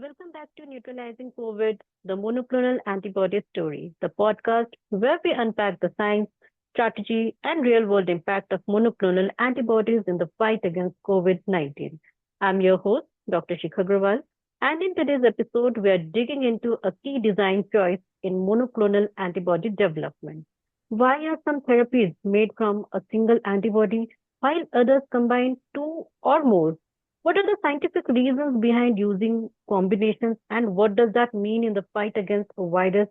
Welcome back to Neutralizing COVID, the monoclonal antibody story, the podcast where we unpack the science, strategy, and real world impact of monoclonal antibodies in the fight against COVID 19. I'm your host, Dr. Shikha Agrawal, and in today's episode, we are digging into a key design choice in monoclonal antibody development. Why are some therapies made from a single antibody while others combine two or more? What are the scientific reasons behind using combinations, and what does that mean in the fight against a virus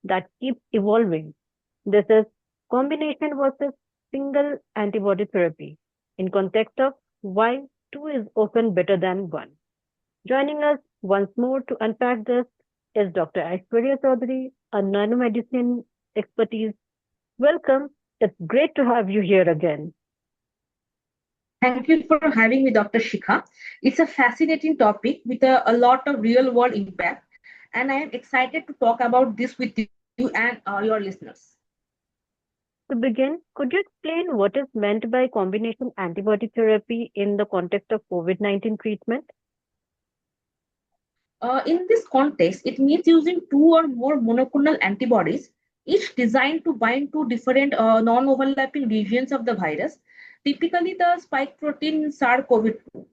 that keeps evolving? This is combination versus single antibody therapy in context of why two is often better than one. Joining us once more to unpack this is Dr. Aiswarya Chaudhuri, a nanomedicine expertise. Welcome. It's great to have you here again. Thank you for having me, Dr. Shikha. It's a fascinating topic with a lot of real world impact, and I am excited to talk about this with you and your listeners. To begin, could you explain what is meant by combination antibody therapy in the context of COVID 19 treatment? In this context, it means using two or more monoclonal antibodies, each designed to bind to different non overlapping regions of the virus, typically the spike protein SARS-CoV-2.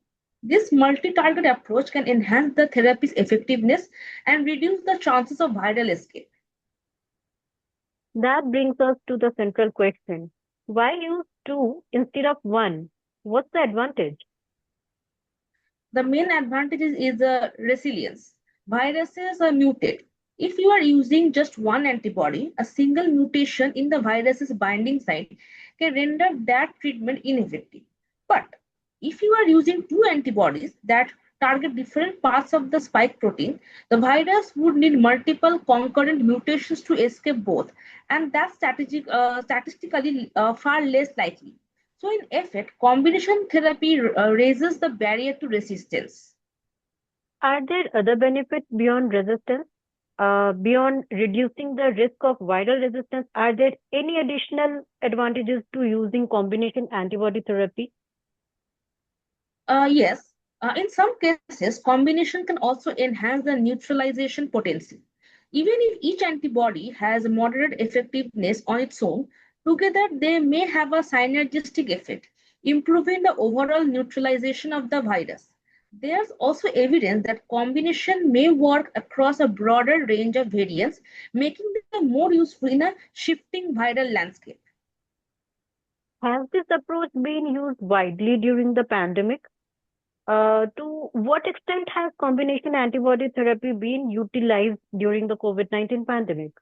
This multi target approach can enhance the therapy's effectiveness and reduce the chances of viral escape. That brings us to the central question. Why use two instead of one? What's the advantage? The main advantage is resilience. Viruses are mutate. If you are using just one antibody, a single mutation in the virus's binding site can render that treatment ineffective. But if you are using two antibodies that target different parts of the spike protein, the virus would need multiple concurrent mutations to escape both, and that's statistically far less likely. So, in effect, combination therapy raises the barrier to resistance. Are there other benefits beyond resistance? Beyond reducing the risk of viral resistance, are there any additional advantages to using combination antibody therapy? Yes, in some cases, combination can also enhance the neutralization potency. Even if each antibody has moderate effectiveness on its own, together they may have a synergistic effect, improving the overall neutralization of the virus. There's also evidence that combination may work across a broader range of variants, making them more useful in a shifting viral landscape. Has this approach been used widely during the pandemic? To what extent has combination antibody therapy been utilized during the COVID 19 pandemic?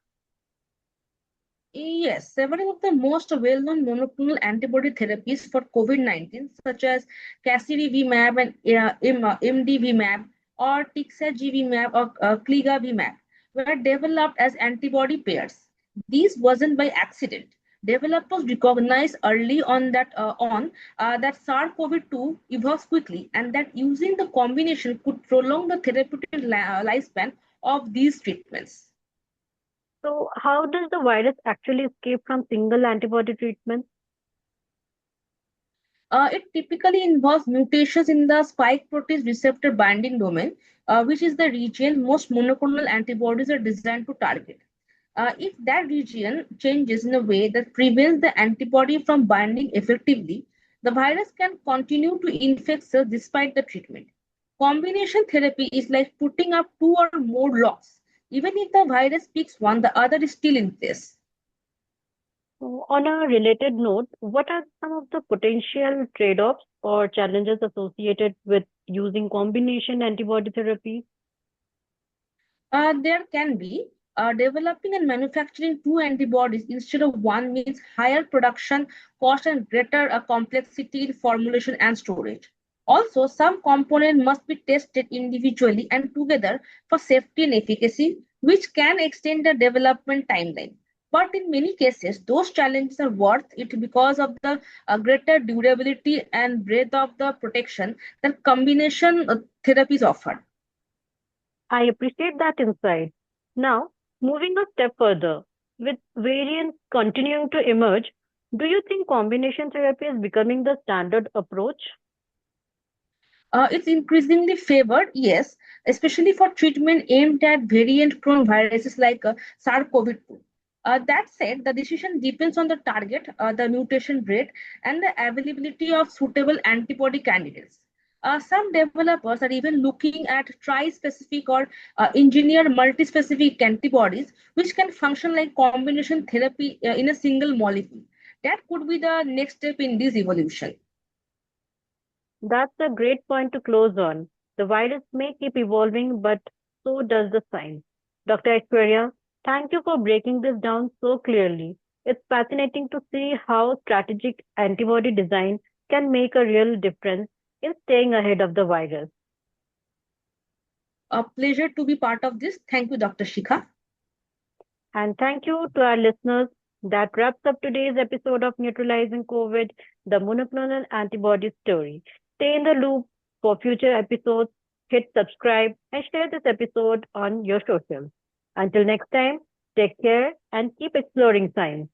Yes, several of the most well-known monoclonal antibody therapies for COVID-19, such as casirivimab and imdivimab, or tixagevimab or cligavimab, were developed as antibody pairs. These wasn't by accident. Developers recognized early on that SARS-CoV-2 evolves quickly, and that using the combination could prolong the therapeutic lifespan of these treatments. So, how does the virus actually escape from single antibody treatment? It typically involves mutations in the spike protein receptor binding domain, which is the region most monoclonal antibodies are designed to target. If that region changes in a way that prevents the antibody from binding effectively, the virus can continue to infect cells despite the treatment. Combination therapy is like putting up two or more locks. Even if the virus picks one, the other is still in place. So, on a related note, what are some of the potential trade offs or challenges associated with using combination antibody therapy? There can be. Developing and manufacturing two antibodies instead of one means higher production cost and greater complexity in formulation and storage. Also, some components must be tested individually and together for safety and efficacy, which can extend the development timeline. But in many cases, those challenges are worth it because of the greater durability and breadth of the protection that combination therapies offer. I appreciate that insight. Now, moving a step further, with variants continuing to emerge, do you think combination therapy is becoming the standard approach? It's increasingly favored, yes, especially for treatment aimed at variant-prone viruses like SARS-CoV-2. That said, the decision depends on the target, the mutation rate, and the availability of suitable antibody candidates. Some developers are even looking at tri-specific or engineered multi-specific antibodies, which can function like combination therapy in a single molecule. That could be the next step in this evolution. That's a great point to close on. The virus may keep evolving, but so does the science. Dr. Aiswarya, thank you for breaking this down so clearly. It's fascinating to see how strategic antibody design can make a real difference in staying ahead of the virus. A pleasure to be part of this. Thank you, Dr. Shikha. And thank you to our listeners. That wraps up today's episode of Neutralizing COVID, the monoclonal antibody story. Stay in the loop for future episodes. Hit subscribe and share this episode on your socials. Until next time, take care and keep exploring science.